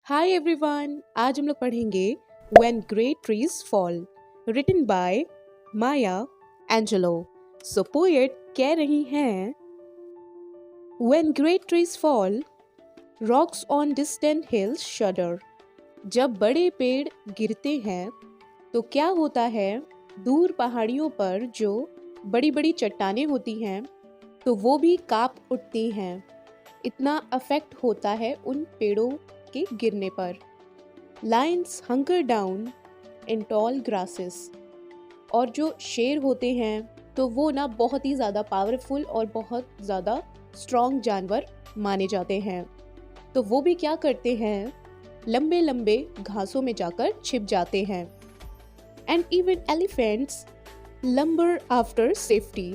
Hi everyone, आज हम लोग पढ़ेंगे when great trees fall, written by Maya Angelou. So poet कह रही हैं, when great trees fall, rocks on distant hills shudder. जब बड़े पेड़ गिरते हैं तो क्या होता है, दूर पहाड़ियों पर जो बड़ी बड़ी चट्टानें होती हैं तो वो भी कांप उठती हैं। इतना अफेक्ट होता है उन पेड़ों के गिरने पर। Lions hunker down in tall grasses. और जो शेर होते हैं तो वो ना बहुत ही ज़्यादा पावरफुल और बहुत ज़्यादा स्ट्रॉन्ग जानवर माने जाते हैं। तो वो भी क्या करते हैं, लंबे लंबे घासों में जाकर छिप जाते हैं। And even elephants lumbar after safety.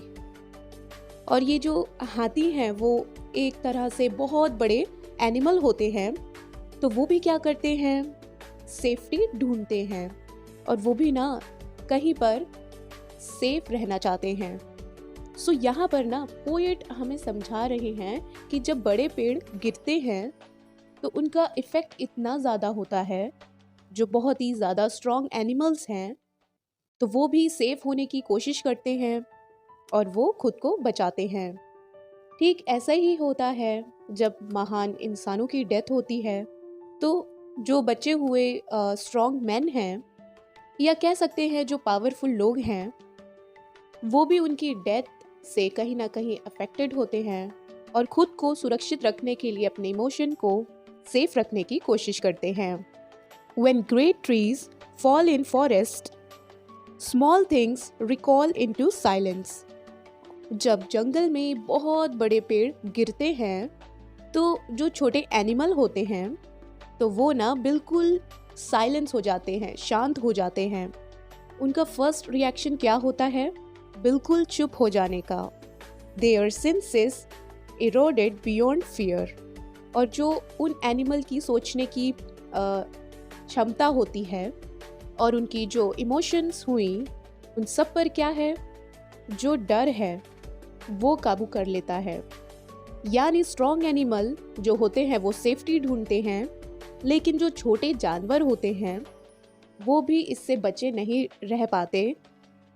और ये जो हाथी हैं वो एक तरह से बहुत बड़े एनिमल होते हैं, तो वो भी क्या करते हैं, सेफ्टी ढूंढते हैं और वो भी ना कहीं पर सेफ रहना चाहते हैं। सो यहाँ पर ना पोएट हमें समझा रहे हैं कि जब बड़े पेड़ गिरते हैं तो उनका इफ़ेक्ट इतना ज़्यादा होता है, जो बहुत ही ज़्यादा स्ट्रॉन्ग एनिमल्स हैं तो वो भी सेफ होने की कोशिश करते हैं और वो खुद को बचाते हैं। ठीक ऐसा ही होता है जब महान इंसानों की डेथ होती है, तो जो बचे हुए स्ट्रॉन्ग मैन हैं या कह सकते हैं जो पावरफुल लोग हैं, वो भी उनकी डेथ से कहीं ना कहीं अफेक्टेड होते हैं और खुद को सुरक्षित रखने के लिए अपने इमोशन को सेफ रखने की कोशिश करते हैं। When great trees fall in forest, small things recall into silence. जब जंगल में बहुत बड़े पेड़ गिरते हैं तो जो छोटे एनिमल होते हैं तो वो ना बिल्कुल साइलेंस हो जाते हैं, शांत हो जाते हैं। उनका फर्स्ट रिएक्शन क्या होता है, बिल्कुल चुप हो जाने का। Their senses eroded beyond fear. और जो उन एनिमल की सोचने की क्षमता होती है और उनकी जो इमोशंस हुई, उन सब पर क्या है, जो डर है वो काबू कर लेता है। यानी स्ट्रॉन्ग एनिमल जो होते हैं वो सेफ्टी ढूंढते हैं, लेकिन जो छोटे जानवर होते हैं वो भी इससे बचे नहीं रह पाते।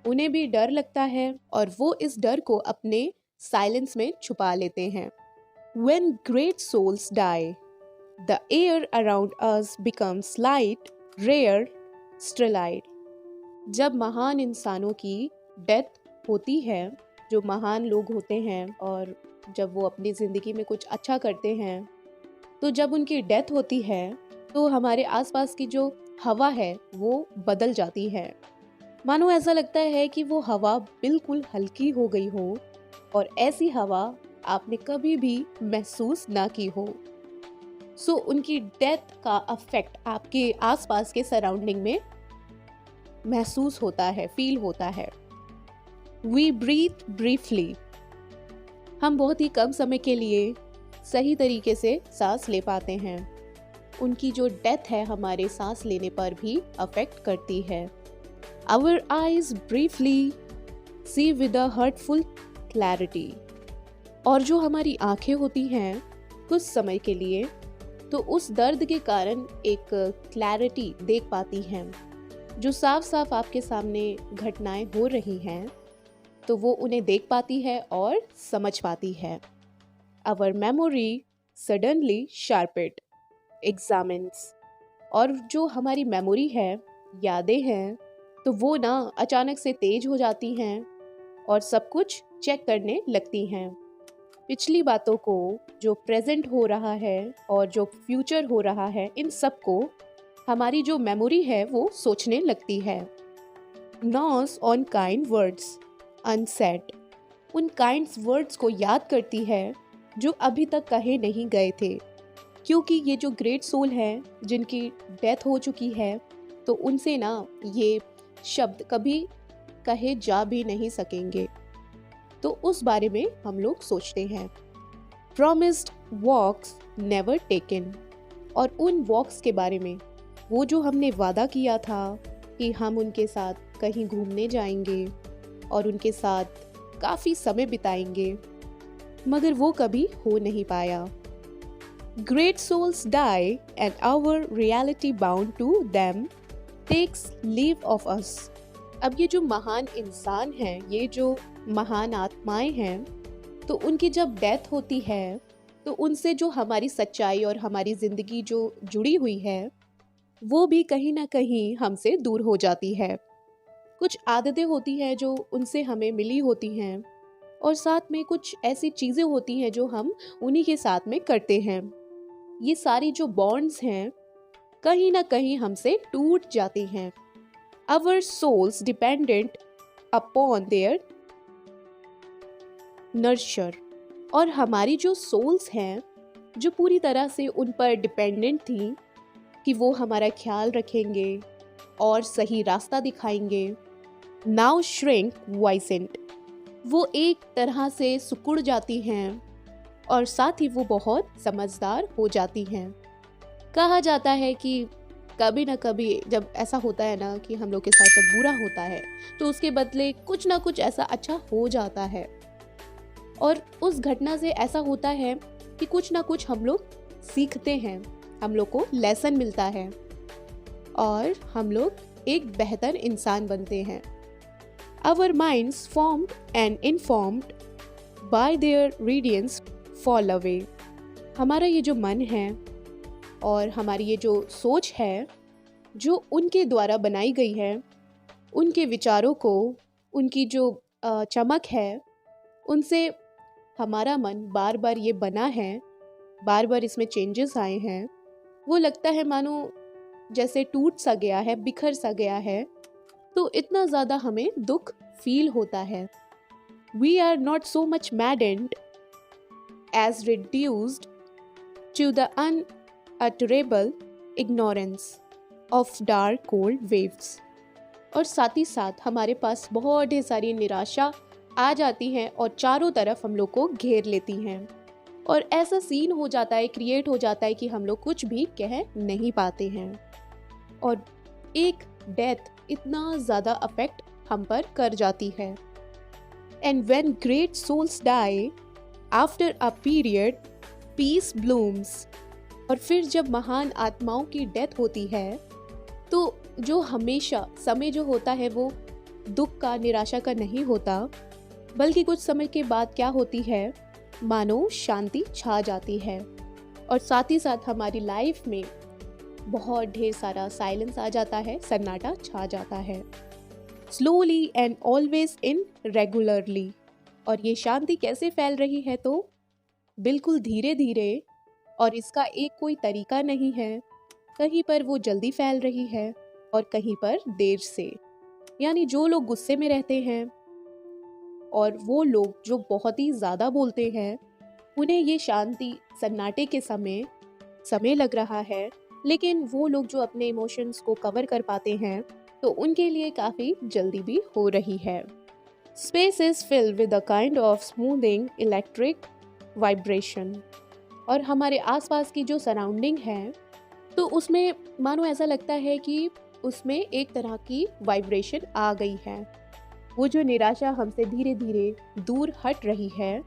उन्हें भी डर लगता है और वो इस डर को अपने साइलेंस में छुपा लेते हैं। When great souls die, the air around us becomes light, rare, sterile. जब महान इंसानों की डेथ होती है, जो महान लोग होते हैं और जब वो अपनी ज़िंदगी में कुछ अच्छा करते हैं, तो जब उनकी डेथ होती है तो हमारे आसपास की जो हवा है वो बदल जाती है। मानो ऐसा लगता है कि वो हवा बिल्कुल हल्की हो गई हो और ऐसी हवा आपने कभी भी महसूस ना की हो। सो उनकी डेथ का अफेक्ट आपके आसपास के सराउंडिंग में महसूस होता है, फील होता है। We breathe briefly. हम बहुत ही कम समय के लिए सही तरीके से सांस ले पाते हैं। उनकी जो डेथ है हमारे सांस लेने पर भी अफेक्ट करती है। Our eyes briefly see with a hurtful clarity. और जो हमारी आंखें होती हैं कुछ समय के लिए तो उस दर्द के कारण एक क्लैरिटी देख पाती हैं। जो साफ साफ आपके सामने घटनाएं हो रही हैं तो वो उन्हें देख पाती है और समझ पाती है। Our memory suddenly sharpened, examines. और जो हमारी मेमोरी है, यादें हैं, तो वो ना अचानक से तेज हो जाती हैं और सब कुछ चेक करने लगती हैं। पिछली बातों को, जो प्रेजेंट हो रहा है और जो फ्यूचर हो रहा है, इन सब को हमारी जो मेमोरी है वो सोचने लगती है। Gnaws on kind words unsaid. उन काइंड वर्ड्स को याद करती है जो अभी तक कहे नहीं गए थे, क्योंकि ये जो ग्रेट सोल हैं जिनकी डेथ हो चुकी है तो उनसे ना ये शब्द कभी कहे जा भी नहीं सकेंगे, तो उस बारे में हम लोग सोचते हैं। Promised walks never taken. और उन वॉक्स के बारे में, वो जो हमने वादा किया था कि हम उनके साथ कहीं घूमने जाएंगे और उनके साथ काफ़ी समय बिताएंगे, मगर वो कभी हो नहीं पाया। Great souls die and our reality bound to them takes leave of us. अब ये जो महान इंसान हैं, ये जो महान आत्माएं हैं, तो उनकी जब डेथ होती है तो उनसे जो हमारी सच्चाई और हमारी ज़िंदगी जो जुड़ी हुई है वो भी कहीं ना कहीं हमसे दूर हो जाती है। कुछ आदतें होती हैं जो उनसे हमें मिली होती हैं और साथ में कुछ ऐसी चीज़ें होती हैं जो हम उन्हीं के साथ में करते हैं। ये सारी जो बॉन्ड्स हैं कहीं ना कहीं हमसे टूट जाती हैं। Our souls dependent upon their nurture। और हमारी जो सोल्स हैं जो पूरी तरह से उन पर डिपेंडेंट थी कि वो हमारा ख्याल रखेंगे और सही रास्ता दिखाएंगे, नाउ श्रिंक वाइसेंट। वो एक तरह से सिकुड़ जाती हैं और साथ ही वो बहुत समझदार हो जाती हैं। कहा जाता है कि कभी ना कभी जब ऐसा होता है ना कि हम लोग के साथ जब बुरा होता है तो उसके बदले कुछ ना कुछ ऐसा अच्छा हो जाता है, और उस घटना से ऐसा होता है कि कुछ ना कुछ हम लोग सीखते हैं, हम लोग को लेसन मिलता है और हम लोग एक बेहतर इंसान बनते हैं। Our minds formed and informed by their radiance fall away। हमारा ये जो मन है और हमारी ये जो सोच है जो उनके द्वारा बनाई गई है, उनके विचारों को, उनकी जो चमक है, उनसे हमारा मन बार बार ये बना है, बार बार इसमें चेंजेस आए हैं। वो लगता है मानो जैसे टूट सा गया है, बिखर सा गया है, तो इतना ज़्यादा हमें दुख फील होता है। We are not so much maddened as reduced to the unutterable ignorance of dark cold waves। और साथ ही साथ हमारे पास बहुत ढेर सारी निराशा आ जाती हैं और चारों तरफ हम लोग को घेर लेती हैं और ऐसा सीन हो जाता है, क्रिएट हो जाता है कि हम लोग कुछ भी कह नहीं पाते हैं और एक डेथ इतना ज़्यादा अफेक्ट हम पर कर जाती है। And when great souls die after a period peace blooms. और फिर जब महान आत्माओं की डेथ होती है तो जो हमेशा समय जो होता है वो दुख का, निराशा का नहीं होता, बल्कि कुछ समय के बाद क्या होती है, मानो शांति छा जाती है और साथ ही साथ हमारी लाइफ में बहुत ढेर सारा साइलेंस आ जाता है, सन्नाटा छा जाता है। Slowly and always in regularly. और ये शांति कैसे फैल रही है, तो बिल्कुल धीरे धीरे, और इसका एक कोई तरीका नहीं है। कहीं पर वो जल्दी फैल रही है और कहीं पर देर से। यानी जो लोग गुस्से में रहते हैं और वो लोग जो बहुत ही ज़्यादा बोलते हैं, उन्हें ये शांति सन्नाटे के समय लग रहा है, लेकिन वो लोग जो अपने इमोशंस को कवर कर पाते हैं तो उनके लिए काफ़ी जल्दी भी हो रही है। Space is filled with a kind of smoothing electric vibration. और हमारे आसपास की जो सराउंडिंग है तो उसमें मानो ऐसा लगता है कि उसमें एक तरह की वाइब्रेशन आ गई है। वो जो निराशा हमसे धीरे धीरे दूर हट रही है,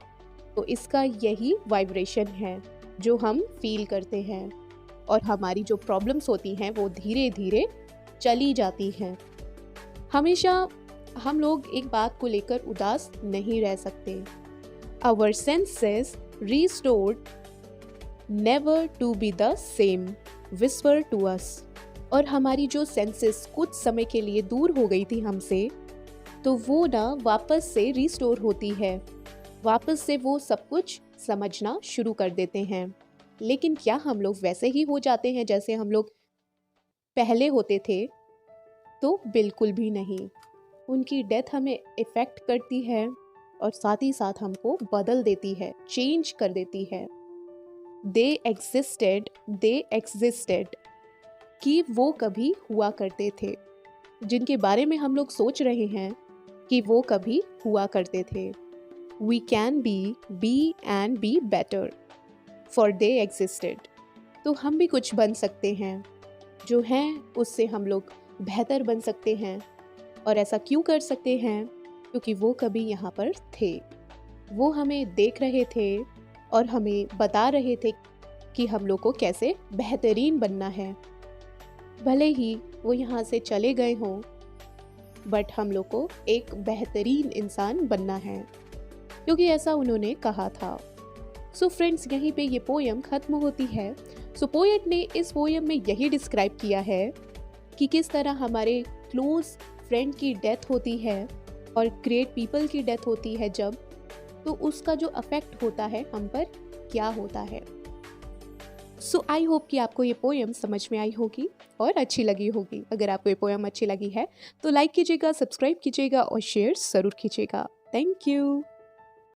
तो इसका यही वाइब्रेशन है जो हम फील करते हैं और हमारी जो प्रॉब्लम्स होती हैं वो धीरे धीरे चली जाती हैं। हमेशा हम लोग एक बात को लेकर उदास नहीं रह सकते। Our senses restored never to be the same whisper to us। और हमारी जो सेंसेस कुछ समय के लिए दूर हो गई थी हमसे, तो वो ना वापस से रिस्टोर होती है, वापस से वो सब कुछ समझना शुरू कर देते हैं। लेकिन क्या हम लोग वैसे ही हो जाते हैं जैसे हम लोग पहले होते थे? तो बिल्कुल भी नहीं। उनकी डेथ हमें इफ़ेक्ट करती है और साथ ही साथ हमको बदल देती है, चेंज कर देती है। दे एग्जिस्टेड कि वो कभी हुआ करते थे, जिनके बारे में हम लोग सोच रहे हैं कि वो कभी हुआ करते थे। We can be and be better for they existed। तो हम भी कुछ बन सकते हैं, जो हैं उससे हम लोग बेहतर बन सकते हैं। और ऐसा क्यों कर सकते हैं? क्योंकि वो कभी यहाँ पर थे, वो हमें देख रहे थे और हमें बता रहे थे कि हम लोग को कैसे बेहतरीन बनना है। भले ही वो यहाँ से चले गए हों, बट हम लोग को एक बेहतरीन इंसान बनना है, क्योंकि ऐसा उन्होंने कहा था। सो फ्रेंड्स, यहीं पे ये पोयम ख़त्म होती है। सो पोएट ने इस पोयम में यही डिस्क्राइब किया है कि किस तरह हमारे क्लोज फ्रेंड की डेथ होती है और ग्रेट पीपल की डेथ होती है जब, तो उसका जो अफेक्ट होता है हम पर क्या होता है। सो आई होप कि आपको ये पोयम समझ में आई होगी और अच्छी लगी होगी। अगर आपको ये पोयम अच्छी लगी है तो लाइक कीजिएगा, सब्सक्राइब कीजिएगा और शेयर ज़रूर कीजिएगा। Thank you.